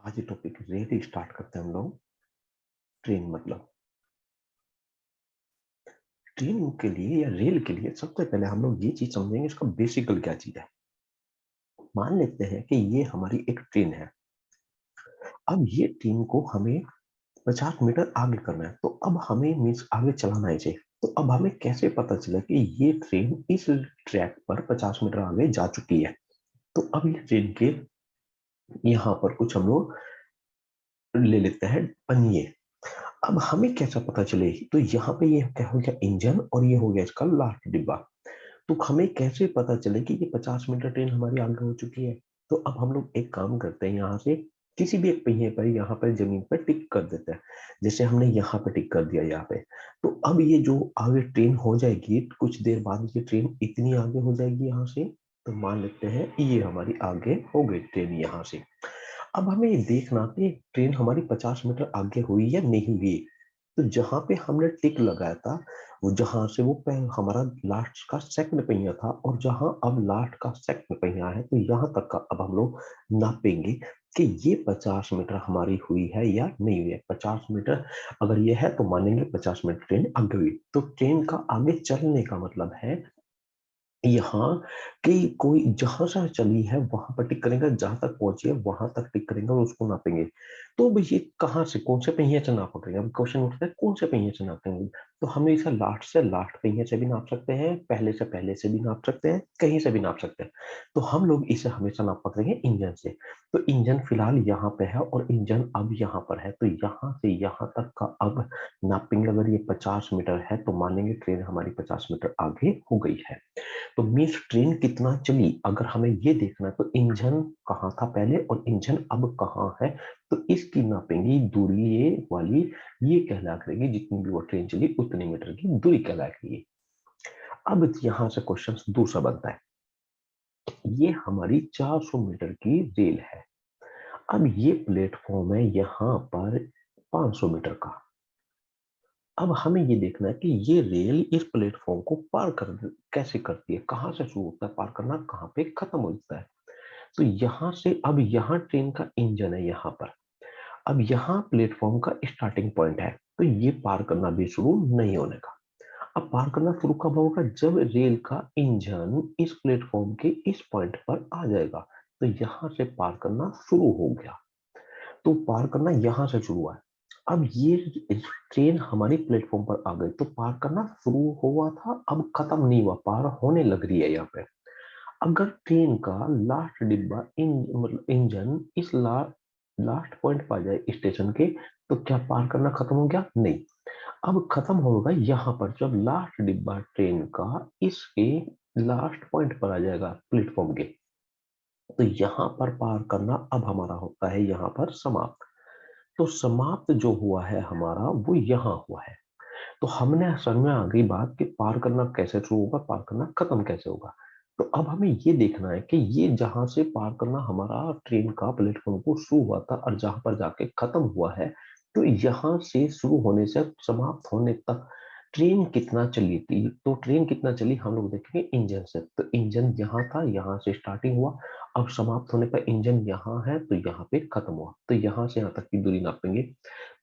आज ये topic rail start करते हैं हम लोग। ट्रेन मतलब ट्रेन के लिए या रेल के लिए सबसे पहले हम लोग ये चीज समझेंगे इसका बेसिकल क्या चीज है। मान लेते हैं कि ये हमारी एक ट्रेन है। अब ये ट्रेन को हमें 50 मीटर आगे करना है, तो अब हमें मीन्स आगे चलाना ही चाहिए। तो अब हमें कैसे पता चला कि ये ट्रेन इस ट्रैक पर 50 मीटर आगे जा चुकी है। तो अब ये ट्रेन के यहाँ पर कुछ हम लोग ले लेते हैं पहिए। अब हमें कैसा पता चले, तो यहाँ पे ये क्या हो गया इंजन और ये हो गया इसका लास्ट डिब्बा। तो हमें कैसे पता चले कि ये 50 मीटर ट्रेन हमारी आगे हो चुकी है। तो अब हम लोग एक काम करते हैं, यहाँ से किसी भी एक पहिए पर यहाँ पर जमीन पर टिक कर देते हैं। जैसे हमने यहाँ पे टिक कर दिया यहाँ पे। तो अब ये जो आगे ट्रेन हो जाएगी, कुछ देर बाद ये ट्रेन इतनी आगे हो जाएगी यहाँ से। तो मान लेते हैं ये हमारी आगे हो गई ट्रेन यहाँ से। अब हमें ये देखना कि ट्रेन हमारी 50 मीटर आगे हुई या नहीं हुई। तो जहां पे हमने टिक लगाया था, वो जहां से वो हमारा लास्ट का सेकंड पहिया था, और जहां अब लास्ट का सेकंड पहिया है, तो यहाँ तक का अब हम लोग नापेंगे कि ये 50 मीटर हमारी हुई है या नहीं हुई है। 50 मीटर अगर ये है तो मानेंगे 50 मीटर ट्रेन आगे हुई। तो ट्रेन का आगे चलने का मतलब है यहाँ कि कोई जहां से चली है वहां पर टिक करेंगे, जहां तक पहुंची है वहां तक टिक करेंगे और उसको नापेंगे। तो अब ये कहाँ से कौन से पहिए से नाप करेंगे, अब क्वेश्चन उठता है कौन से पहिए से नापेंगे। तो हम इसे लास्ट से लास्ट पहिए से भी नाप सकते हैं, पहले से भी नाप सकते हैं, कहीं से भी नाप सकते हैं। तो हम लोग इसे हमेशा नाप पकड़ेंगे इंजन से। तो इंजन फिलहाल यहाँ पे है और इंजन अब यहाँ पर है, तो यहाँ से यहाँ तक का अब नापेंगे। अगर ये 50 मीटर है तो मानेंगे ट्रेन हमारी 50 मीटर आगे हो गई है। तो मीन्स ट्रेन कितना चली, अगर हमें ये देखना है तो इंजन कहाँ था पहले और इंजन अब कहाँ है। तो इसकी नापेंगे दूरी ये वाली, ये कहला करेगी जितनी भी वो ट्रेन चली उतने मीटर की दूरी कहला करेगी। अब यहां से क्वेश्चन दूसरा बनता है। ये हमारी 400 मीटर की रेल है। अब ये प्लेटफॉर्म है यहाँ पर 500 मीटर का। अब हमें ये देखना है कि ये रेल इस प्लेटफॉर्म को पार कर कैसे करती है, कहाँ से शुरू होता है पार करना, कहाँ पे खत्म हो जाता है। तो यहाँ से अब यहाँ ट्रेन का इंजन है यहाँ पर। अब यहाँ प्लेटफॉर्म का स्टार्टिंग पॉइंट है, तो ये पार करना भी शुरू नहीं होने का। अब पार करना शुरू कब होगा, जब रेल का इंजन इस प्लेटफॉर्म के इस पॉइंट पर आ जाएगा। तो यहाँ से पार करना शुरू हो गया। तो पार करना यहाँ से शुरू हुआ है। अब ये ट्रेन हमारी प्लेटफॉर्म पर आ गई, तो पार करना शुरू हुआ था, अब खत्म नहीं हुआ, पार होने लग रही है यहाँ पे। अगर ट्रेन का लास्ट डिब्बा मतलब इंजन इस लास्ट पॉइंट पर आ जाए स्टेशन के, तो क्या पार करना खत्म हो गया? नहीं। अब खत्म होगा यहाँ पर जब लास्ट डिब्बा ट्रेन का इसके लास्ट पॉइंट पर आ जाएगा प्लेटफॉर्म के। तो यहाँ पर पार करना अब हमारा होता है यहाँ पर समाप्त। तो समाप्त जो हुआ है हमारा वो यहाँ हुआ है। तो हमने समझ में आ गई बात कि पार करना कैसे शुरू होगा, पार करना खत्म कैसे होगा। तो अब हमें ये देखना है कि ये जहां से पार करना हमारा ट्रेन का प्लेटफॉर्म को शुरू हुआ था और जहां पर जाके खत्म हुआ है, तो यहाँ से शुरू होने से समाप्त होने तक ट्रेन कितना चली थी। तो ट्रेन कितना चली हम लोग देखेंगे इंजन से। तो इंजन यहाँ था, यहाँ से स्टार्टिंग हुआ, अब समाप्त होने पर इंजन यहाँ है तो यहाँ पे खत्म हुआ। तो यहाँ से यहाँ तक की दूरी नापेंगे।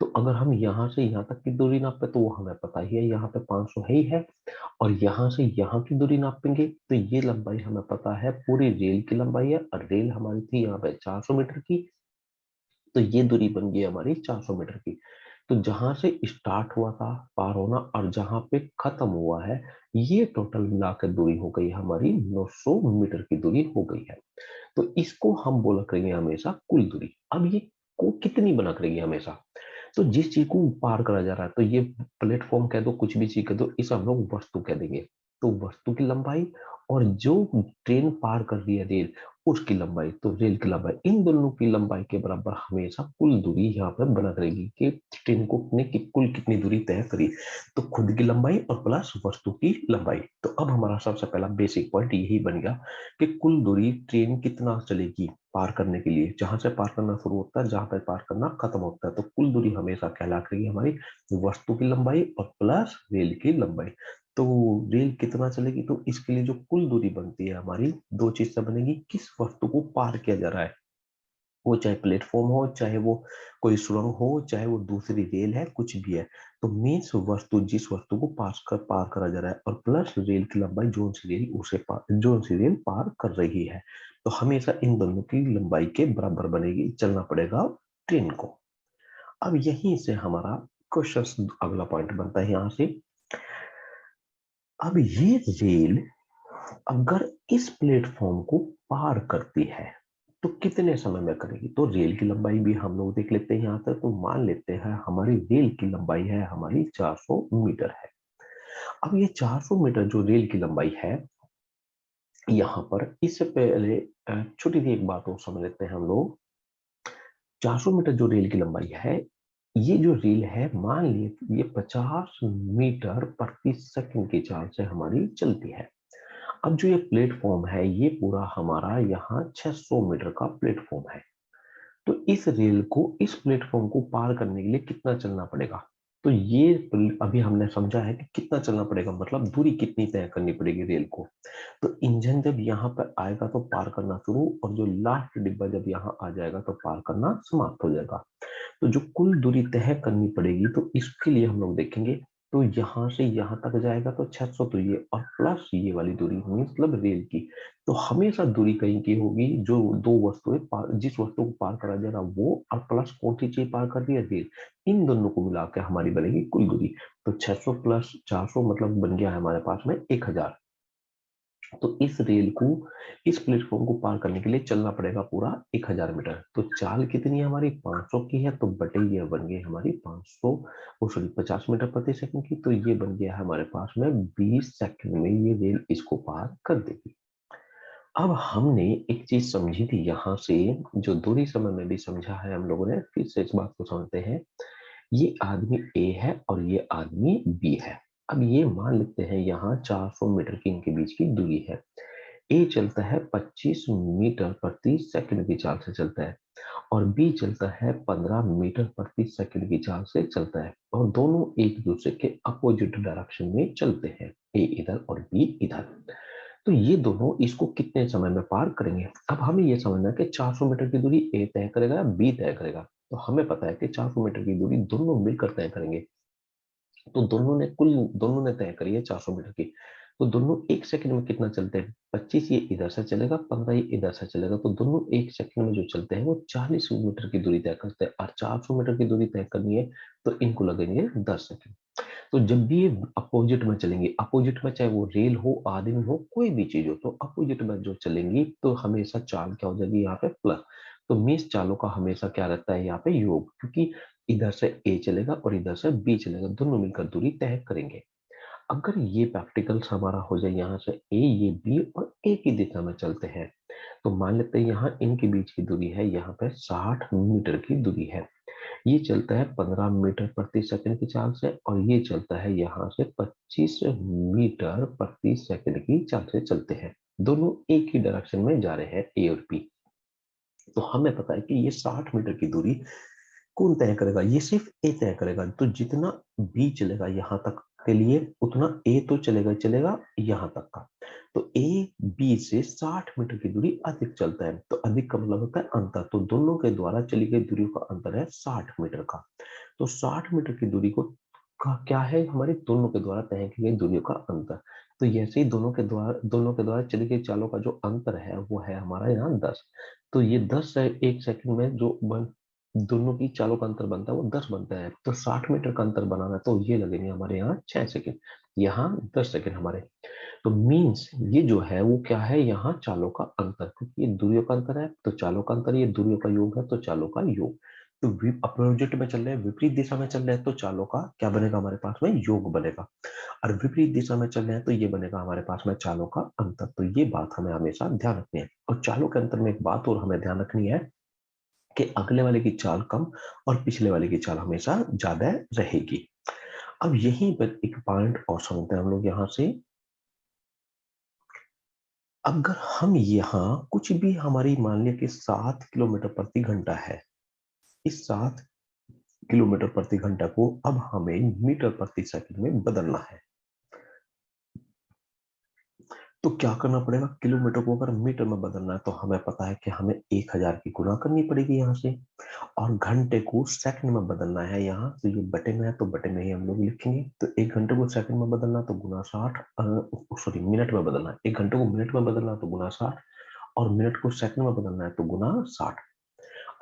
तो अगर हम यहाँ से यहाँ तक की दूरी नापे तो वो हमें पता ही है, यहाँ पे 500 है ही है। और यहाँ से यहाँ की दूरी नापेंगे तो ये लंबाई हमें पता है, पूरी रेल की लंबाई है, और रेल हमारी थी यहाँ पे 400 मीटर की। तो ये दूरी बन गई हमारी 400 मीटर की। तो जहां से स्टार्ट हुआ था पार होना और जहां पे खत्म हुआ है, ये टोटल मिलाकर दूरी हो गई हमारी 900 मीटर की दूरी हो गई है। तो इसको हम बोला करेंगे हमेशा कुल दूरी। अब ये को कितनी बना करेंगे हमेशा, तो जिस चीज को पार करा जा रहा है, तो ये प्लेटफॉर्म कह दो, कुछ भी चीज कह दो, इसे हम लोग वस्तु कह देंगे। तो वस्तु की लंबाई और जो ट्रेन पार कर रही है रेल, उसकी लंबाई, तो रेल की लंबाई, इन दोनों की लंबाई के बराबर हमेशा कुल दूरी यहाँ पर बना रहेगी कि ट्रेन को ने की कुल कितनी दूरी तय करी। तो खुद की लंबाई और प्लस वस्तु की लंबाई। तो अब हमारा सबसे पहला बेसिक पॉइंट यही बन गया कि कुल दूरी ट्रेन कितना चलेगी पार करने के लिए, जहां से पार करना शुरू होता है जहां पर पार करना खत्म होता है। तो कुल दूरी हमेशा कहला करेगी हमारी वस्तु की लंबाई और प्लस रेल की लंबाई। तो रेल कितना चलेगी, तो इसके लिए जो कुल दूरी बनती है हमारी, दो चीज से बनेगी, किस वस्तु को पार किया जा रहा है, वो चाहे प्लेटफॉर्म हो, चाहे वो कोई सुरंग हो, चाहे वो दूसरी रेल है, कुछ भी है। तो मीन्स वस्तु, जिस वस्तु को पार करा जा रहा है, और प्लस रेल की लंबाई जो सी रेल पार कर रही है, तो हमेशा इन दोनों की लंबाई के बराबर बनेगी, चलना पड़ेगा ट्रेन को। अब यहीं से हमारा क्वेश्चन अगला पॉइंट बनता है यहां से। अब ये रेल अगर इस प्लेटफॉर्म को पार करती है तो कितने समय में करेगी? तो रेल की लंबाई भी हम लोग देख लेते हैं यहां तक। तो मान लेते हैं हमारी रेल की लंबाई है, हमारी 400 मीटर है। अब ये 400 मीटर जो रेल की लंबाई है, यहाँ पर इससे पहले छोटी सी एक बात और समझ लेते हैं हम लोग। 400 मीटर जो रेल की लंबाई है, ये जो रेल है, मान लीजिए ये 50 मीटर प्रति सेकंड की चाल से हमारी चलती है। अब जो ये प्लेटफॉर्म है, ये पूरा हमारा यहाँ 600 मीटर का प्लेटफॉर्म है। तो इस प्लेटफॉर्म को पार करने के लिए कितना चलना पड़ेगा? तो ये अभी हमने समझा है कि कितना चलना पड़ेगा, मतलब दूरी कितनी तय करनी पड़ेगी रेल को। तो इंजन जब यहाँ पर आएगा तो पार करना शुरू, और जो लास्ट डिब्बा जब यहाँ आ जाएगा तो पार करना समाप्त हो जाएगा। तो जो कुल दूरी तय करनी पड़ेगी, तो इसके लिए हम लोग देखेंगे। तो यहाँ से यहाँ तक जाएगा तो 600, तो ये और प्लस ये वाली दूरी मतलब रेल की। तो हमेशा दूरी कहीं की होगी, जो दो वस्तुएं जिस वस्तु को पार करा जा रहा वो, और प्लस कौन सी चीज पार कर रही है, रेल। इन दोनों को मिला के हमारी बनेगी कुल दूरी। तो 600 प्लस 400 मतलब बन गया है हमारे पास में 1000। तो इस प्लेटफॉर्म को पार करने के लिए चलना पड़ेगा पूरा 1000 मीटर। तो चाल कितनी है हमारी, 500 की है, तो बटे ये बन गई हमारी 500, सॉरी 50 मीटर प्रति सेकंड की। तो ये बन गया है हमारे पास में 20 सेकंड में ये रेल इसको पार कर देगी। अब हमने एक चीज समझी थी यहाँ से, जो दूरी समय में भी समझा है हम लोगों ने, फिर से इस बात को समझते हैं। ये आदमी ए है और ये आदमी बी है। अब ये मान लेते हैं यहाँ 400 मीटर की इनके बीच की दूरी है। ए चलता है 25 मीटर प्रति सेकंड की चाल से चलता है, और बी चलता है 15 मीटर प्रति सेकंड की चाल से चलता है, और दोनों एक दूसरे के अपोजिट डायरेक्शन में चलते हैं, ए इधर और बी इधर। तो ये दोनों इसको कितने समय में पार करेंगे? अब हमें ये समझना है कि 400 मीटर की दूरी ए तय करेगा या बी तय करेगा। तो हमें पता है कि 400 मीटर की दूरी दोनों मिलकर तय करेंगे। तो दोनों ने तय करी है 400 मीटर की। तो दोनों एक सेकंड में कितना चलते हैं? 25 ये इधर से चलेगा, 15 ये इधर से चलेगा, तो दोनों एक सेकंड में जो चलते हैं वो 40 मीटर की दूरी तय करते हैं। और 400 मीटर की दूरी तय करनी है तो इनको लगेंगे 10 सेकंड। तो जब भी ये अपोजिट में चलेंगे, अपोजिट में चाहे वो रेल हो, आदमी हो, कोई भी चीज हो, तो अपोजिट में जो चलेंगी तो हमेशा चाल क्या हो जाएगी यहाँ पे, प्लस। तो मीन्स चालों का हमेशा क्या रहता है यहाँ पे, योग, क्योंकि इधर से ए चलेगा और इधर से बी चलेगा, दोनों मिलकर दूरी तय करेंगे। अगर ये प्रैक्टिकल्स हमारा हो जाए, यहाँ से ए, ये बी और एक ही दिशा में चलते हैं, तो मान लेते हैं यहाँ इनके बीच की दूरी है, यहाँ पे 60 मीटर की दूरी है। ये चलता है 15 मीटर प्रति सेकंड की चाल से, और ये चलता है यहाँ से 25 मीटर प्रति सेकंड की चाल से चलते हैं। दोनों एक ही डायरेक्शन में जा रहे हैं, ए और बी। तो हमें पता है कि ये 60 मीटर की दूरी कौन तय करेगा? ये सिर्फ ए तय करेगा। तो जितना बी चलेगा यहाँ तक के लिए, उतना ए तो चलेगा ही चलेगा यहाँ तक का। तो ए बी से 60 मीटर की दूरी अधिक चलता है। तो अधिक का मतलब होता है अंतर। तो दोनों के द्वारा चली गई दूरी का अंतर है 60 मीटर का। तो 60 मीटर की दूरी को क्या है, हमारे दोनों के द्वारा तय की गई दूरियों का अंतर। तो जैसे ही दोनों के द्वारा चली गई चालों का जो अंतर है वो है हमारा यहाँ 10। तो ये 10 से 1 सेकंड में जो दोनों की चालों का अंतर बनता है वो 10 बनता है। तो 60 मीटर का अंतर बनाना है तो ये लगेंगे हमारे यहाँ 6 सेकंड, यहाँ 10 सेकंड हमारे। तो मीन्स ये जो है वो क्या है, यहाँ चालों का अंतर, क्योंकि ये दूरियों का अंतर है तो चालों का अंतर, ये दूरियों का योग है तो चालों का योग। तो अपोजिट में चल रहे हैं, विपरीत दिशा में चल रहे हैं, तो चालों का क्या बनेगा हमारे पास में, योग बनेगा। और विपरीत दिशा में चल रहे हैं तो ये बनेगा हमारे पास में चालों का अंतर। तो ये बात हमें हमेशा ध्यान रखनी है। और चालों के अंतर में एक बात और हमें ध्यान रखनी है कि अगले वाले की चाल कम और पिछले वाले की चाल हमेशा ज्यादा रहेगी। अब यहीं पर एक पॉइंट और समझते हैं हम लोग यहाँ से। अगर हम यहाँ कुछ भी, हमारी मान लिया कि 7 किलोमीटर प्रति घंटा है, इस 7 किलोमीटर प्रति घंटा को अब हमें मीटर प्रति सेकंड में बदलना है। तो क्या करना पड़ेगा, किलोमीटर को अगर मीटर में बदलना है तो हमें पता है कि हमें 1000 की गुणा करनी पड़ेगी यहाँ से, और घंटे को सेकंड में बदलना है यहाँ, तो ये बटे में है तो बटे में ही हम लोग लिखेंगे। तो 1 घंटे को सेकंड में बदलना तो गुना 60, सॉरी मिनट में बदलना है, 1 घंटे को मिनट में बदलना तो गुना 60, और मिनट को सेकंड में बदलना है तो गुना 60।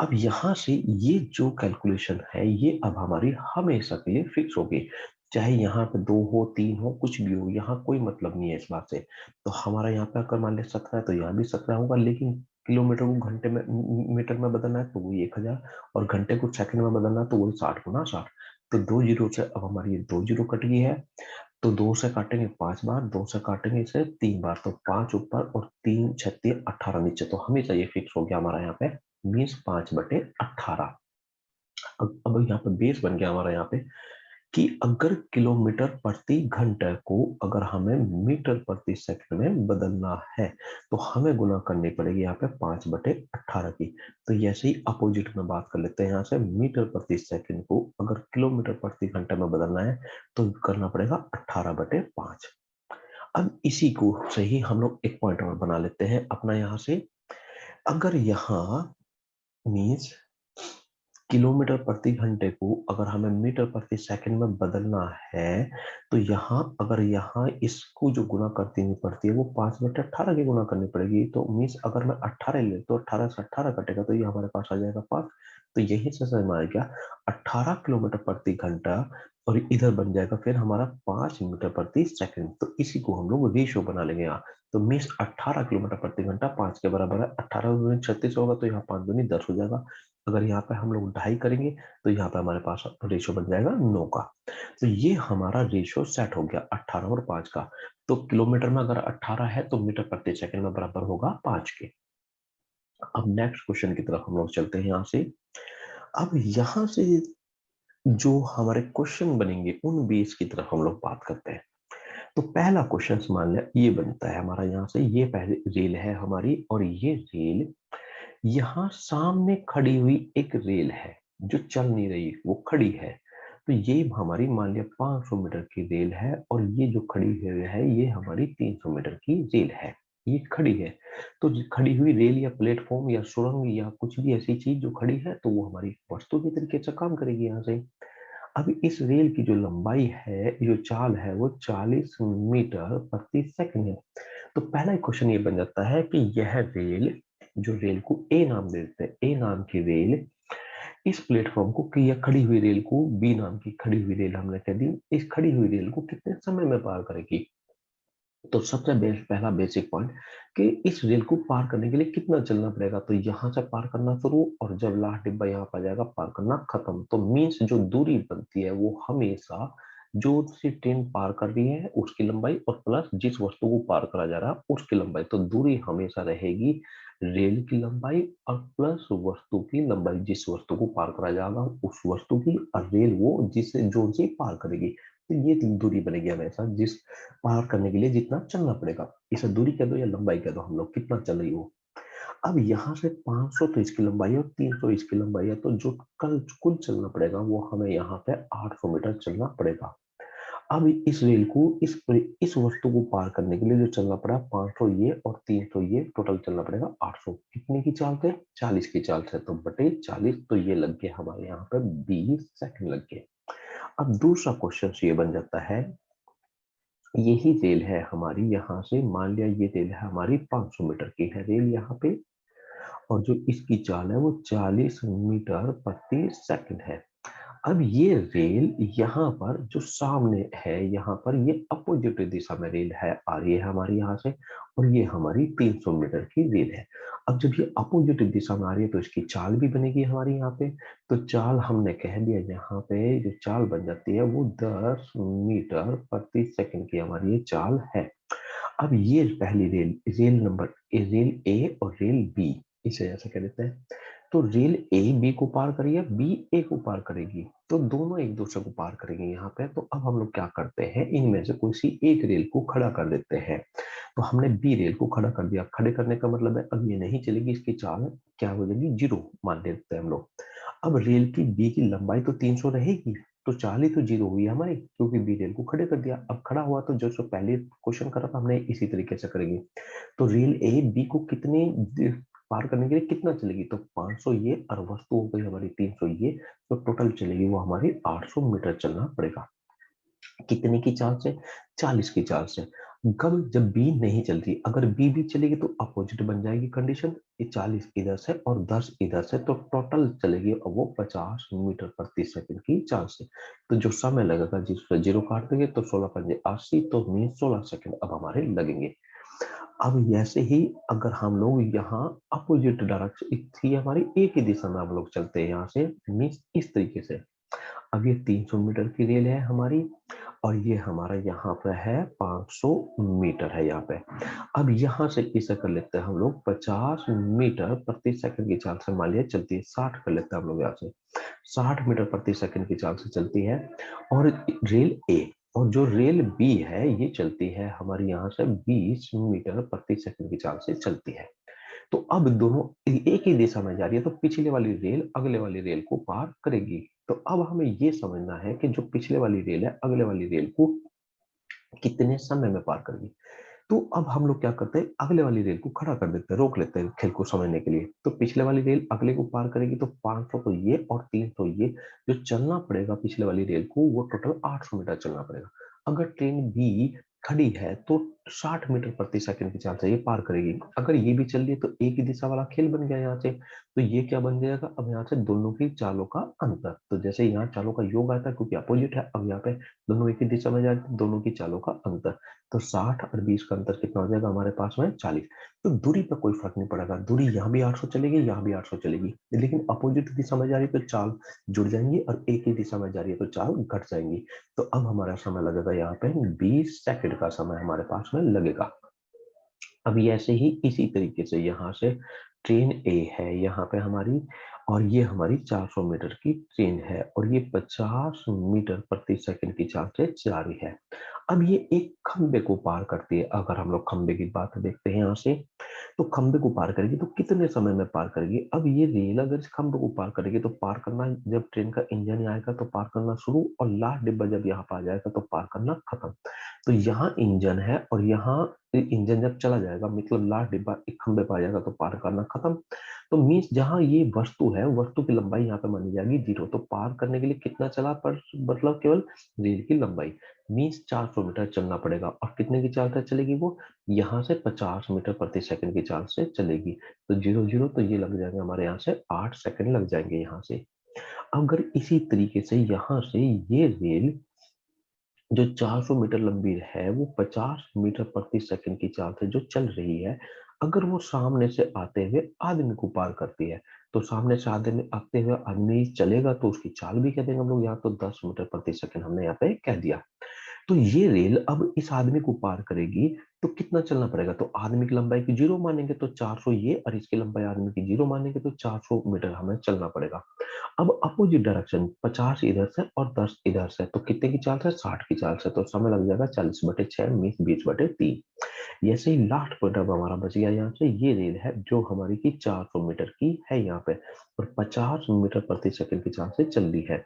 अब यहाँ से ये जो कैलकुलेशन है ये अब हमारी हमेशा के लिए फिक्स होगी, चाहे यहाँ पे 2 हो 3 हो कुछ भी हो, यहाँ कोई मतलब नहीं है इस बात से। तो हमारा यहाँ पे अगर मान लिया 17 है तो यहाँ भी 17 होगा, लेकिन किलोमीटर को घंटे में मीटर में बदलना है तो वही 1000, और घंटे को सेकंड में बदलना है तो वही 60 गुना 60। तो 2 जीरो से अब हमारी ये 2 जीरो कट गई है, तो 2 से काटेंगे 5 बार, 2 से काटेंगे इसे 3 बार, तो 5 ऊपर और 3 36 18 नीचे, तो हमेशा ये फिक्स हो गया हमारा यहाँ पे, मीन्स 5/18। अब यहाँ पे बेस बन गया हमारा यहाँ पे कि अगर किलोमीटर प्रति घंटे को अगर हमें मीटर प्रति सेकंड में बदलना है तो हमें गुना करनी पड़ेगी यहाँ पे 5/18 की। तो ऐसे ही अपोजिट में बात कर लेते हैं, यहाँ से मीटर प्रति सेकंड को अगर किलोमीटर प्रति घंटे में बदलना है तो करना पड़ेगा 18/5। अब इसी को सही हम लोग एक पॉइंट और बना लेते हैं अपना यहाँ से, अगर यहाँ मीन्स किलोमीटर प्रति घंटे को अगर हमें मीटर प्रति सेकंड में बदलना है तो यहाँ अगर यहाँ इसको जो गुना करनी पड़ती है वो 5/18 की गुना करनी पड़ेगी। तो मीन्स अगर मैं 18 ले तो 18 से 18 कटेगा तो ये हमारे पास आ जाएगा 5। तो यही से समझ में आ गया 18 किलोमीटर प्रति घंटा, और इधर बन जाएगा फिर हमारा 5 मीटर प्रति सेकंड। तो इसी को हम लोग रेशियो बना लेंगे यहाँ। तो मीन्स 18 किलोमीटर प्रति घंटा 5 के बराबर है, 18 दूनी 36 होगा तो यहाँ 5 दूनी 10 हो जाएगा। अगर यहाँ पे हम लोग 2.5 करेंगे तो यहाँ पे हमारे पास रेशियो बन जाएगा 9 का। तो ये हमारा रेशियो सेट हो गया 18 और 5 का। तो किलोमीटर में अगर 18 है तो मीटर प्रति सेकंड में बराबर होगा 5 के। अब नेक्स्ट क्वेश्चन की तरफ हम लोग चलते हैं यहाँ से। अब यहाँ से जो हमारे क्वेश्चन बनेंगे उन बेस की तरफ हम लोग बात करते हैं। तो पहला क्वेश्चन मान लिया ये बनता है हमारा, यहाँ से ये पहले रेल है हमारी, और ये रेल यहाँ सामने खड़ी हुई एक रेल है जो चल नहीं रही, वो खड़ी है। तो ये हमारी मान लिया 500 मीटर की रेल है, और ये जो खड़ी हुई है ये हमारी 300 मीटर की रेल है, ये खड़ी है। तो खड़ी हुई रेल या प्लेटफॉर्म या सुरंग या कुछ भी ऐसी चीज जो खड़ी है तो वो हमारी वस्तु के तरीके से काम करेगी यहाँ से। अब इस रेल की जो लंबाई है, जो चाल है, वो 40 मीटर प्रति सेकंड है। तो पहला क्वेश्चन ये बन जाता है कि यह रेल, जो रेल को ए नाम दे देते हैं, ए नाम की रेल इस प्लेटफॉर्म को, कि यह खड़ी हुई रेल को बी नाम की खड़ी हुई रेल हमने कह दी, इस खड़ी हुई रेल को कितने समय में पार करेगी। तो सबसे पहला बेसिक पॉइंट कि इस रेल को पार करने के लिए कितना चलना पड़ेगा। तो यहाँ से पार करना शुरू, और जब लास्ट डिब्बा यहाँ पर जाएगा पार करना खत्म। तो मीन्स जो दूरी बनती है वो हमेशा जो सी ट्रेन पार कर रही है उसकी लंबाई, और प्लस जिस वस्तु को पार करा जा रहा है उसकी लंबाई। तो दूरी हमेशा रहेगी रेल की लंबाई और प्लस वस्तु की लंबाई, जिस वस्तु को पार करा जाएगा उस वस्तु की, और रेल वो जिसे जो सी पार करेगी। तो ये दूरी बनेगी हमेशा, जिस पार करने के लिए जितना चलना पड़ेगा। इसे दूरी कह दो या लंबाई कह दो, हम लोग कितना चल रही हो। अब यहाँ से 500 तो इसकी लंबाई है और 300 इसकी लंबाई है, तो जो कल कुल चलना पड़ेगा वो हमें यहाँ पे 800 मीटर चलना पड़ेगा। अब इस रेल को इस वस्तु को पार करने के लिए जो चलना पड़ा 500 ये और 300 ये, टोटल चलना पड़ेगा 800। कितने की चाल से, 40 की चाल से, तो बटे 40, तो ये लग गया हमारे यहाँ पे 20 सेकंड लग गए। अब दूसरा क्वेश्चन ये बन जाता है, यही रेल है हमारी, यहाँ से मान लिया ये रेल है हमारी 500 मीटर की है रेल यहाँ पे, और जो इसकी चाल है वो 40 मीटर प्रति सेकंड है। अब ये रेल यहाँ पर जो सामने है, यहाँ पर ये अपोजिट दिशा में रेल है आ रही है हमारी यहाँ से, और ये हमारी 300 मीटर की रेल है। अब जब ये अपोजिट दिशा में आ रही है तो इसकी चाल भी बनेगी हमारी यहाँ पे। तो चाल हमने कह दिया, यहाँ पे जो चाल बन जाती है वो 10 मीटर प्रति सेकंड की हमारी ये चाल है। अब ये पहली रेल, रेल नंबर रेल ए और रेल बी, इसे ऐसे कह देते हैं। तो रेल ए बी को पार करेगी, बी ए को पार करेगी, तो दोनों एक दूसरे को पार करेंगे यहाँ पे। तो अब हम लोग क्या करते हैं, इनमें से कोई सी एक रेल को खड़ा कर देते हैं। तो हमने बी रेल को खड़ा कर दिया, खड़े करने का मतलब है अब ये नहीं चलेगी, इसकी चाल क्या हो जाएगी, जीरो मान लेते हैं हम लोग। अब रेल की बी की लंबाई तो 300 रहेगी, तो चाल ही तो जीरो हुई हमारी, क्योंकि बी रेल को खड़े कर दिया। अब खड़ा हुआ तो जो पहले क्वेश्चन करा था हमने, इसी तरीके से करेंगे। तो रेल ए बी को कितने पार करने के लिए कितना चलेगी, तो 500 ये, और वस्तु हो गई हमारी 300 ये, तो टोटल चलेगी वो हमारी 800 मीटर चलना पड़ेगा। कितने की चाल से, 40 की चाल से। कब, जब बी नहीं चल रही, अगर बी भी चलेगी तो अपोजिट बन जाएगी कंडीशन, ये 40 इधर से और 10 इधर से, तो टोटल चलेगी अब वो 50 मीटर प्रति सेकंड की चाल से। तो जो समय लगेगा, जिसमें जीरो काट देंगे तो 16 पंजे 80, तो मीन 16 सेकंड अब हमारे लगेंगे। अब ऐसे ही अगर हम लोग यहाँ अपोजिट डायरेक्शन थी हमारी, एक ही दिशा में हम लोग चलते हैं यहाँ से, मीन इस तरीके से। अब ये 300 मीटर की रेल है हमारी, और ये हमारा यहाँ पे है 500 मीटर है यहाँ पे। अब यहाँ से इसे कर लेते हैं हम लोग 50 मीटर प्रति सेकंड की चाल से, मान लिया चलती है 60 कर लेते हैं हम लोग यहाँ से, 60 मीटर प्रति सेकंड की चाल से चलती है। और रेल ए, और जो रेल बी है ये चलती है हमारी यहाँ से 20 मीटर प्रति सेकंड की चाल से चलती है। तो अब दोनों एक ही दिशा में जा रही है, तो पिछले वाली रेल अगले वाली रेल को पार करेगी। तो अब हमें ये समझना है कि जो पिछले वाली रेल है अगले वाली रेल को कितने समय में पार करेगी। तो अब हम लोग क्या करते हैं, अगले वाली रेल को खड़ा कर देते हैं, रोक लेते हैं खेल को समझने के लिए। तो पिछले वाली रेल अगले को पार करेगी, तो 500 तो ये और 300 ये, जो चलना पड़ेगा पिछले वाली रेल को वो टोटल 800 मीटर चलना पड़ेगा। अगर ट्रेन बी खड़ी है तो 60 मीटर प्रति सेकंड की चाल से ये पार करेगी। अगर ये भी चल रही है तो एक ही दिशा वाला खेल बन गया यहाँ से। तो ये क्या बन जाएगा, अब यहाँ से दोनों की चालों का अंतर। तो जैसे यहाँ चालों का योग आता है क्योंकि अपोजिट है, अब यहाँ पे दोनों एक ही दिशा में जा रहे हैं, दोनों की चालों का अंतर। तो 60 और 20 का अंतर कितना हो जाएगा हमारे पास में, 40। तो दूरी पर कोई फर्क नहीं पड़ेगा, दूरी यहाँ भी 800 चलेगी, यहाँ भी 800 चलेगी, लेकिन अपोजिट दिशा में जा रही है तो चाल जुड़ जाएंगी, और एक ही दिशा में जा रही है तो चाल घट जाएंगी। तो अब हमारा समय लगेगा यहाँ पे 20 सेकंड का समय हमारे पास में लगेगा। अभी ऐसे ही इसी तरीके से यहाँ से ट्रेन ए है यहाँ पे हमारी, और ये हमारी 400 मीटर की ट्रेन है, और ये 50 मीटर प्रति सेकंड की चाल से जा रही है। अब ये एक खंबे को पार करती है। अगर हम लोग खंबे की बात देखते हैं यहाँ से, तो खंबे को पार करेगी तो कितने समय में पार करेगी। अब ये रेल अगर इस खंबे को पार करेगी तो पार करना, जब ट्रेन का इंजन आएगा तो पार करना शुरू, और लास्ट डिब्बा जब यहाँ पर आ जाएगा तो पार करना खत्म। तो यहाँ इंजन है, और यहाँ इंजन जब चला जाएगा, मतलब लास्ट डिब्बा एक खंबे पर आ जाएगा तो पार करना खत्म। तो मीन्स जहां ये वस्तु है, वस्तु की लंबाई यहाँ पे मानी जाएगी 0। तो पार करने के लिए कितना चला, पर मतलब केवल रेल की लंबाई, मीन्स 400 मीटर चलना पड़ेगा। और कितने की चाल से चलेगी वो, यहाँ से 50 मीटर प्रति सेकंड की चाल से चलेगी। तो 0 0, तो ये लग जाएंगे हमारे यहाँ से 8 सेकंड लग जाएंगे यहाँ से। अगर इसी तरीके से यहाँ से ये रेल जो 400 मीटर लंबी है वो 50 मीटर प्रति सेकंड की चाल से जो चल रही है, अगर वो सामने से आते हुए आदमी को पार करती है, तो सामने से आदमी आते हुए आदमी चलेगा तो उसकी चाल भी कह देंगे हम लोग यहाँ, तो 10 मीटर प्रति सेकंड हमने यहाँ पे कह दिया। तो ये रेल अब इस आदमी को पार करेगी तो कितना चलना पड़ेगा, तो आदमी की लंबाई की 0 मानेंगे तो 400 ये, और इसकी लंबाई आदमी की 0 मानेंगे तो 400 मीटर हमें चलना पड़ेगा। अब अपोजिट डायरेक्शन 50 इधर से और 10 इधर से, तो कितने की चाल से, 60 की चाल से, तो समय लग जाएगा 40/6 मीन्स 20/3। जैसे ही लास्ट पॉइंट अब हमारा बच गया यहाँ से, ये रेल है जो हमारी की 400 मीटर की है यहाँ पे, और 50 मीटर प्रति सेकंड की चाल से चल रही है।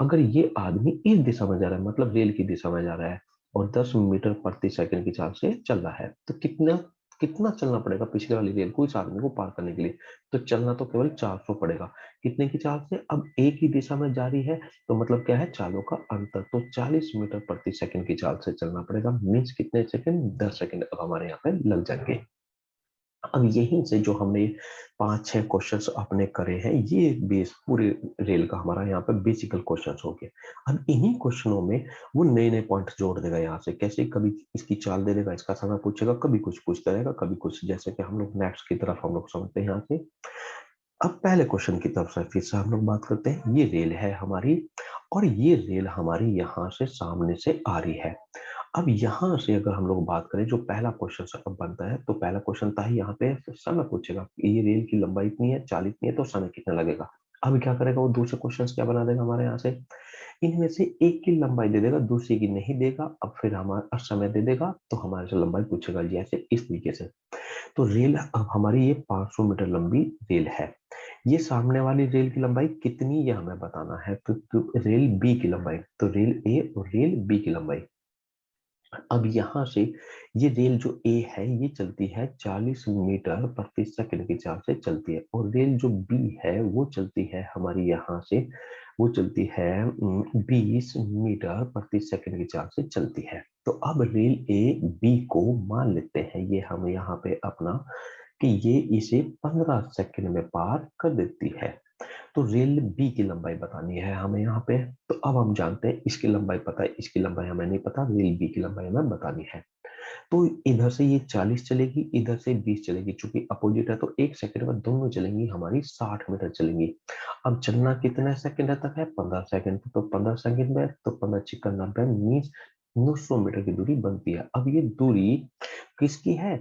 अगर ये आदमी इस दिशा में जा रहा है, मतलब रेल की दिशा में जा रहा है, और 10 मीटर प्रति सेकंड की चाल से चल रहा है, तो कितना कितना चलना पड़ेगा पिछले वाली रेल को इस आदमी को पार करने के लिए, तो चलना तो केवल 400 पड़ेगा। कितने की चाल से, अब एक ही दिशा में जा रही है, तो मतलब क्या है, चालों का अंतर, तो 40 मीटर प्रति सेकंड की चाल से चलना पड़ेगा। मीन्स कितने सेकंड, 10 सेकंड अब हमारे यहाँ पे लग जाएंगे। अब यहीं से जो हमने 5-6 क्वेश्चंस अपने करे हैं, ये बेस पूरे रेल का हमारा यहाँ पे बेसिकल क्वेश्चंस हो गए। अब इन्हीं क्वेश्चनों में वो नए नए पॉइंट जोड़ देगा यहाँ से, कैसे, कभी इसकी चाल दे देगा, इसका समय पूछेगा, कभी कुछ पूछता रहेगा, कभी कुछ, जैसे कि हम लोग नेक्स्ट की तरफ हम लोग समझते हैं यहाँ से। अब पहले क्वेश्चन की तरफ से फिर से हम लोग बात करते हैं। ये रेल है हमारी, और ये रेल हमारी यहाँ से सामने से आ रही है। अब यहाँ से अगर हम लोग बात करें, जो पहला क्वेश्चन अब बनता है, तो पहला क्वेश्चन था ही यहाँ पे समय पूछेगा, ये रेल की लंबाई इतनी है, चाल इतनी है, तो समय कितना लगेगा। अब क्या करेगा वो, दूसरे क्वेश्चन क्या बना देगा हमारे यहाँ से, इनमें से एक की लंबाई दे देगा, दूसरी की नहीं देगा, अब फिर हमारा समय दे देगा, तो हमारे से लंबाई पूछेगा, जैसे इस तरीके से। तो रेल अब हमारी ये 500 मीटर लंबी रेल है। ये सामने वाली रेल की लंबाई कितनी, ये हमें बताना है। तो रेल बी की लंबाई, तो रेल ए और रेल बी की लंबाई। अब यहाँ से ये रेल जो ए है ये चलती है 40 मीटर प्रति सेकंड की चाल से चलती है, और रेल जो बी है वो चलती है हमारी यहाँ से, वो चलती है 20 मीटर प्रति सेकंड की चाल से चलती है। तो अब रेल ए बी को मान लेते हैं, ये हम यहाँ पे अपना, कि ये इसे 15 सेकंड में पार कर देती है। तो रेल बी की लंबाई बतानी है हमें यहाँ पे। तो अब हम जानते हैं इसकी लंबाई पता है, इसकी लंबाई हमें नहीं पता, रेल बी की लंबाई हमें बतानी है। तो इधर से ये 40 चलेगी, इधर से 20 चलेगी, चूंकि अपोजिट है तो 1 सेकंड में दोनों चलेंगी हमारी 60 मीटर चलेंगी। अब चलना कितने सेकंड तक है, 15 सेकंड, तो 15 सेकंड में तो 15 छिक्का 90 मीन्स 900 मीटर की दूरी बनती है। अब ये दूरी किसकी है,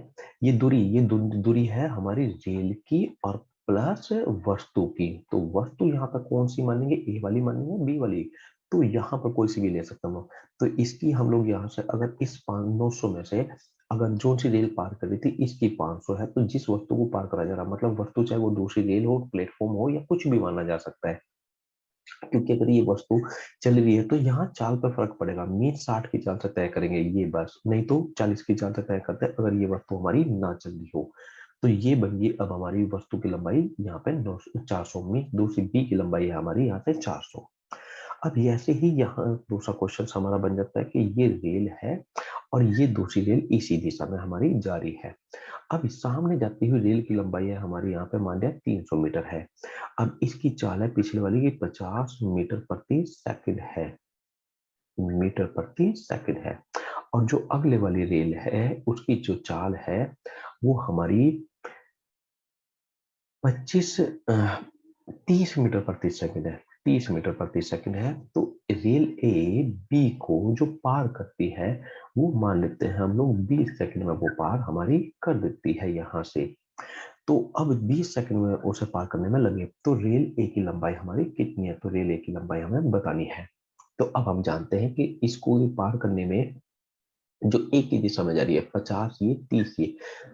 ये दूरी है हमारी रेल की और प्लस वस्तु की। तो वस्तु यहाँ पर कौन सी मानेंगे, ए वाली मानेंगे, बी वाली, तो यहाँ पर कोई सी भी ले सकता हूँ। तो इसकी हम लोग यहाँ से अगर इस 900 में से अगर जो सी रेल पार कर रही थी इसकी 500 है, तो जिस वस्तु को पार करा जा रहा, मतलब वस्तु चाहे वो दूसरी रेल हो, प्लेटफॉर्म हो, या कुछ भी माना जा सकता है, क्योंकि अगर ये वस्तु चल रही है तो यहाँ चाल पर फर्क पड़ेगा। मीन 60 की चाल से तय करेंगे ये बस, नहीं तो 40 की चाल से तय करते हैं अगर ये वस्तु हमारी ना चल रही हो। तो ये बन गई अब हमारी वस्तु की लंबाई यहाँ पे 400 मीन, दूसरी बी की लंबाई है हमारी यहाँ से 400। अब ऐसे ही यहाँ दूसरा क्वेश्चन हमारा बन जाता है कि ये रेल है और ये दूसरी रेल इसी दिशा में हमारी जा रही है। अब सामने जाती हुई रेल की लंबाई है हमारी यहाँ पे मान लिया 300 मीटर है। अब इसकी चाल है पिछले वाली की 50 मीटर प्रति सेकंड है, मीटर प्रति सेकंड है। और जो अगले वाली रेल है उसकी जो चाल है वो हमारी 25 30 मीटर प्रति सेकंड है, 30 मीटर प्रति सेकंड है। तो रेल ए बी को जो पार करती है वो मान लेते हैं हम लोग 20 सेकंड में वो पार हमारी कर देती है यहाँ से। तो अब 20 सेकंड में उसे पार करने में लगे, तो रेल ए की लंबाई हमारी कितनी है, तो रेल ए की लंबाई हमें बतानी है। तो अब हम जानते हैं कि इसको पार करने में जो एक ही दिशा में जा रही है, 50 ये 30 ये,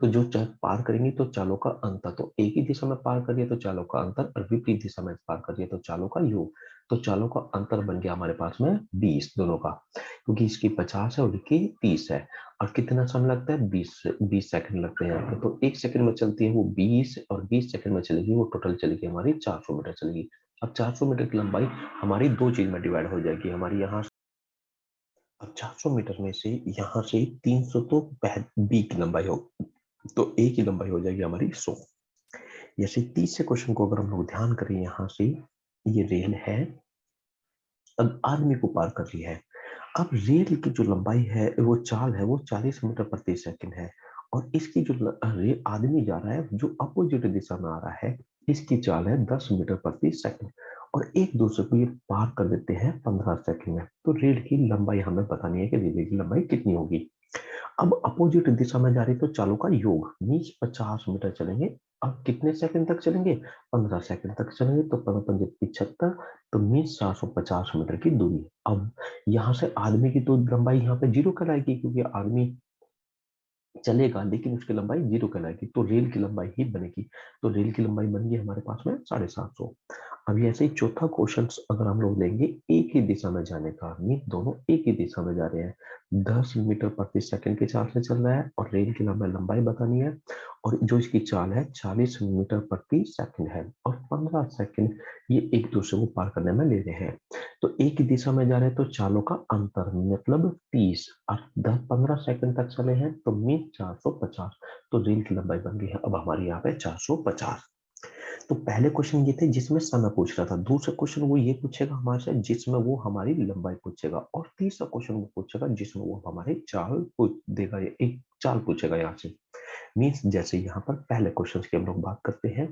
तो जो पार करेंगे तो चालों का अंतर, तो एक ही दिशा में पार करिए तो चालों का अंतर, और विपरीत दिशा में पार करिए तो चालों का योग। तो चालों का अंतर बन गया हमारे पास में 20 दोनों का, क्योंकि इसकी 50 है और इसकी 30 है। और कितना समय लगता है, 20 सेकंड लगते हैं यहाँ पे। तो 1 सेकंड में चलती है वो 20, और 20 सेकंड में चलेगी वो टोटल चलेगी हमारी 400 मीटर चलेगी। अब 400 मीटर की लंबाई हमारी दो चीज में डिवाइड हो जाएगी हमारी यहाँ। अब 400 मीटर में से यहाँ से 300 तो बी की लंबाई हो, तो ए की लंबाई हो जाएगी हमारी 100। जैसे तीसरे क्वेश्चन को अगर हम लोग ध्यान करें, यहाँ से ये रेल है, अब आदमी को पार कर रही है। अब रेल की जो लंबाई है वो चाल है वो 40 मीटर प्रति सेकंड है, और इसकी जो रेल आदमी जा रहा है जो अपोजिट दिशा में आ रहा है, इसकी चाल है 10 मीटर प्रति सेकंड, और एक दूसरे को ये पार कर देते हैं 15 सेकंड में। तो रेल की लंबाई हमें बतानी है कि रेल की लंबाई कितनी होगी। अब अपोजिट दिशा में जा रही तो चालों का योग मीन्स 50 मीटर चलेंगे। अब कितने सेकंड तक चलेंगे, 15 सेकंड तक चलेंगे, तो 15 75, तो मीन्स 450 मीटर की दूरी। अब यहाँ से आदमी की तो लंबाई यहाँ पे जीरो कहलाएगी, क्योंकि आदमी चलेगा लेकिन उसकी लंबाई जीरो कहलाएगी, तो रेल की लंबाई ही बनेगी। तो रेल की लंबाई बन गई हमारे पास में 750। अब ऐसे ही चौथा क्वेश्चन अगर हम लोग लेंगे, एक ही दिशा में जाने का, मीन दोनों एक ही दिशा में जा रहे हैं, 10 मीटर प्रति सेकंड के चाल से चल रहा है, और रेल की लंबाई बतानी है, और जो इसकी चाल है 40 मीटर प्रति सेकंड है, और 15 सेकंड ये एक दूसरे को पार करने में ले रहे हैं। तो एक ही दिशा में जा रहे हैं तो चालों का अंतर मतलब 30, और 10-15 सेकंड तक चले हैं तो मीन 450। तो रेल की लंबाई बन गई है अब हमारी यहाँ पे 450। तो पहले क्वेश्चन ये थे जिसमें समय पूछ रहा था, दूसरा क्वेश्चन वो ये पूछेगा हमारे से जिसमें वो हमारी लंबाई पूछेगा, और तीसरा क्वेश्चन वो पूछेगा जिसमें वो हमारी चाल पूछ देगा, या एक चाल पूछेगा यहाँ से। मीन्स जैसे यहाँ पर पहले क्वेश्चन की हम लोग बात करते हैं,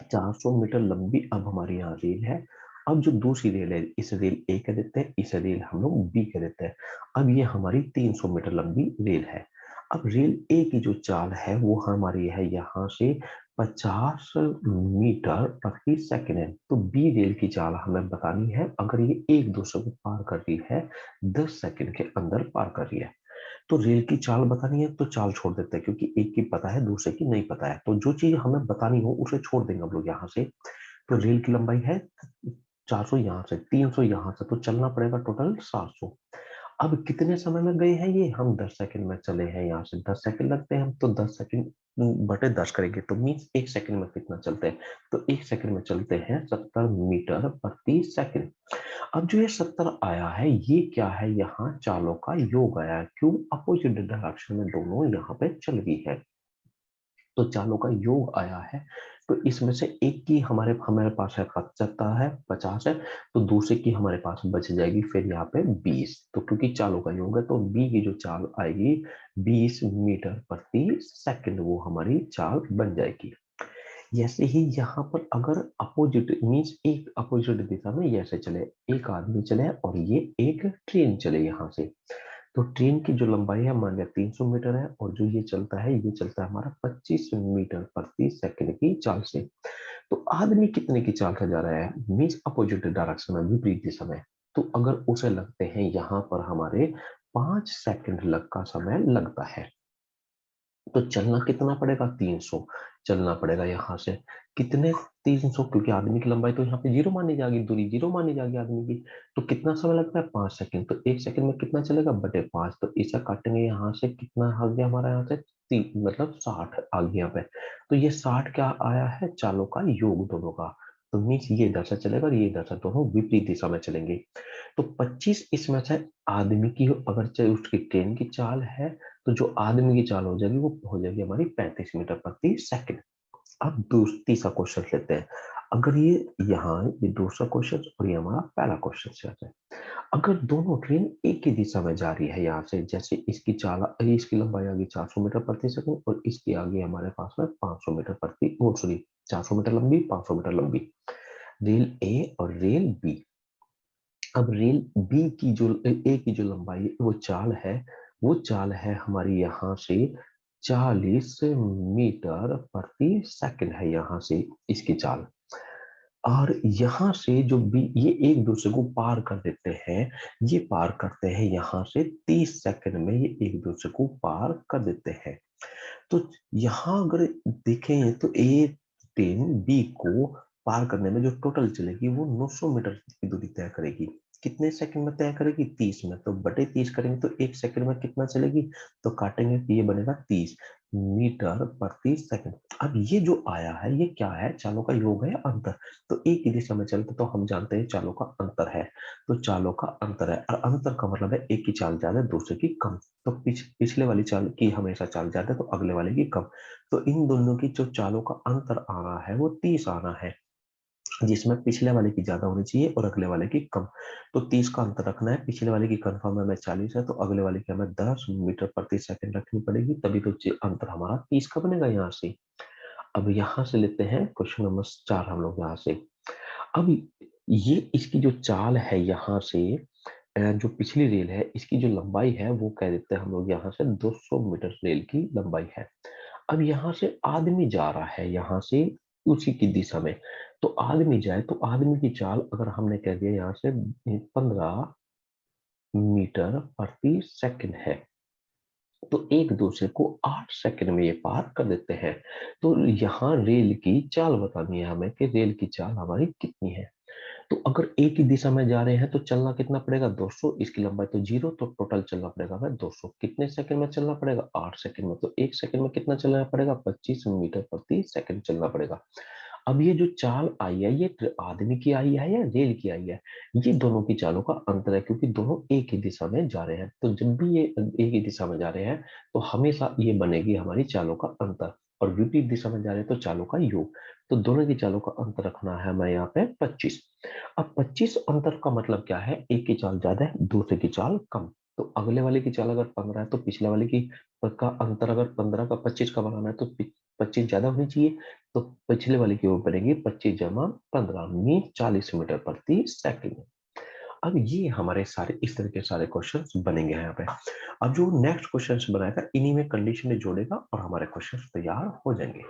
400 मीटर लंबी अब हमारे यहाँ रेल है। अब जो दूसरी रेल है इस रेल ए कह देते हैं, इस रेल हम लोग बी कह देते हैं। अब ये हमारी 300 मीटर लंबी रेल है। अब रेल ए की जो चाल है वो हमारी है यहाँ से 50 मीटर प्रति सेकंड है। तो बी रेल की चाल हमें बतानी है अगर ये एक दूसरे को पार कर रही है, 10 सेकंड के अंदर पार कर रही है। तो रेल की चाल बतानी है तो चाल छोड़ देते हैं, क्योंकि एक की पता है दूसरे की नहीं पता है, तो जो चीज हमें बतानी हो उसे छोड़ देंगे हम लोग यहाँ से। तो रेल की लंबाई है 400, यहाँ से 300, यहाँ से तो चलना पड़ेगा टोटल 700। अब कितने समय में गए हैं ये, हम 10 सेकंड में चले हैं, यहाँ से 10 सेकंड लगते हैं, हम तो 10 सेकंड बटे 10 करेंगे तो मीन्स एक सेकंड में कितना चलते हैं, तो एक सेकंड में चलते हैं 70 मीटर प्रति सेकंड। अब जो ये 70 आया है ये क्या है, यहाँ चालों का योग आया है, क्यों, अपोजिट डायरेक्शन में दोनों यहाँ पे चल रही है, तो चालों का योग आया है। तो इसमें से एक की हमारे हमारे पास है 75 है, 50 है, तो दूसरे की हमारे पास बच जाएगी फिर यहाँ पे 20। तो क्योंकि चालों का योग है तो बी की जो चाल आएगी 20 मीटर प्रति सेकंड, वो हमारी चाल बन जाएगी। जैसे ही यहाँ पर अगर अपोजिट मीन्स एक अपोजिट दिशा में ऐसे चले, एक आदमी चले और ये एक ट्रेन चले यहाँ से, तो ट्रेन की जो लंबाई है मान लिया 300 मीटर है, और जो ये चलता है ये चलता है हमारा 25 मीटर प्रति सेकंड की चाल से। तो आदमी कितने की चाल से जा रहा है, मीन्स अपोजिट डायरेक्शन में, विपरीत दिशा में, तो अगर उसे लगते हैं यहाँ पर हमारे 5 सेकंड लग का समय लगता है, तो चलना कितना पड़ेगा, 300 चलना पड़ेगा यहाँ से, कितने, 300, क्योंकि आदमी की लंबाई तो यहाँ पे जीरो मानी जाएगी, दूरी जीरो मानी जाएगी आदमी की, तो कितना समय लगता है, 5 सेकंड, तो एक सेकंड में कितना चलेगा, बटे 5, तो इसे काटेंगे यहाँ से, कितना आ गया हमारा यहाँ से, मतलब 60 आ गया यहाँ पे। तो ये 60 क्या आया है, चालों का योग दोनों का, तो मीन्स ये इधर से चलेगा और ये इधर से, दोनों विपरीत दिशा में चलेंगे। तो 25 इसमें से आदमी की अगर चाहे उसकी ट्रेन की चाल है, तो जो आदमी की चाल हो जाएगी वो हो जाएगी हमारी 35 मीटर प्रति सेकंड। अब तीसरा क्वेश्चन लेते हैं। अगर ये यहाँ ये दूसरा क्वेश्चन और ये हमारा पहला क्वेश्चन चलता है, अगर दोनों ट्रेन एक ही दिशा में जा रही है यहाँ से, जैसे इसकी चाल, इसकी लंबाई आ गई 400 मीटर प्रति सेकंड और इसकी आगे हमारे पास में 500 मीटर प्रति, वो सॉरी 400 मीटर लंबी, 500 मीटर लंबी, रेल ए और रेल बी। अब रेल बी की जो ए की जो लंबाई वो चाल है हमारी यहाँ से 40 मीटर प्रति सेकंड है, यहाँ से इसकी चाल, और यहाँ से जो बी, ये एक दूसरे को पार कर देते हैं, ये पार करते हैं यहाँ से 30 सेकंड में, ये एक दूसरे को पार कर देते हैं। तो यहाँ अगर देखें तो ए ट्रेन बी को पार करने में जो टोटल चलेगी वो 900 मीटर की दूरी तय करेगी, कितने सेकंड में तय करेगी, 30 में, तो बटे 30 करेंगे तो एक सेकंड में कितना चलेगी, तो काटेंगे तो ये बनेगा 30 मीटर प्रति सेकंड। अब ये जो आया है ये क्या है, चालों का योग है, अंतर, तो एक ही दिशा में चलते तो हम जानते हैं चालों का अंतर है, तो चालों का अंतर है, और अंतर का मतलब है एक की चाल ज्यादा दूसरे की कम, तो पिछले वाली चाल की हमेशा चाल ज्यादा तो अगले वाले की कम, तो इन दोनों की जो चालों का अंतर आना है वो 30 आना है, जिसमें पिछले वाले की ज्यादा होनी चाहिए और अगले वाले की कम। तो 30 का अंतर रखना है, पिछले वाले की कंफर्म हमें 40 है तो अगले वाले की हमें 10 मीटर प्रति सेकंड रखनी पड़ेगी, तभी तो अंतर हमारा 30 का बनेगा यहाँ से। अब यहाँ से लेते हैं क्वेश्चन नंबर 4 हम लोग यहाँ से। अब ये इसकी जो चाल है यहाँ से, जो पिछली रेल है इसकी जो लंबाई है वो कह देते हैं हम लोग यहाँ से 200 मीटर रेल की लंबाई है। अब यहाँ से आदमी जा रहा है यहाँ से उसी की दिशा में, तो आदमी जाए तो आदमी की चाल अगर हमने कह दिया यहाँ से 15 मीटर प्रति सेकंड है, तो एक दूसरे को 8 सेकंड में ये पार कर देते हैं। तो यहाँ रेल की चाल बतानी है हमें कि रेल की चाल हमारी कितनी है। तो अगर एक ही दिशा में जा रहे हैं तो चलना कितना पड़ेगा, 200, इसकी लंबाई तो जीरो, तो टोटल चलना पड़ेगा हमें 200, कितने सेकंड में चलना पड़ेगा, 8 सेकंड में, तो एक सेकंड में कितना चलना पड़ेगा, 25 मीटर प्रति सेकंड चलना पड़ेगा। अब ये जो चाल आई है ये आदमी की आई है या रेल की आई है, ये दोनों की चालों का अंतर है, क्योंकि दोनों एक ही दिशा में जा रहे हैं, तो जब भी ये एक ही दिशा में जा रहे हैं तो हमेशा ये बनेगी हमारी चालों का अंतर, और विपरीत दिशा में जा रहे हैं तो चालों का योग, तो दोनों की चालों का अंतर रखना है हमें यहाँ पे 25। अब 25 अंतर का मतलब क्या है, एक की चाल ज्यादा है दूसरे की चाल कम, तो अगले वाले की चाल अगर 15 है तो पिछले वाले की का अंतर अगर 15 का 25 का बनाना है तो 25 ज्यादा होनी चाहिए, तो पिछले वाले की ओर बढ़ेगी 25 जमा 15 मीन 40 मीटर प्रति सेकंड। अब ये हमारे सारे इस तरह के सारे क्वेश्चंस बनेंगे यहाँ पे। अब जो नेक्स्ट क्वेश्चंस बनाएगा इन्हीं में कंडीशन जोड़ेगा और हमारे क्वेश्चंस तैयार हो जाएंगे।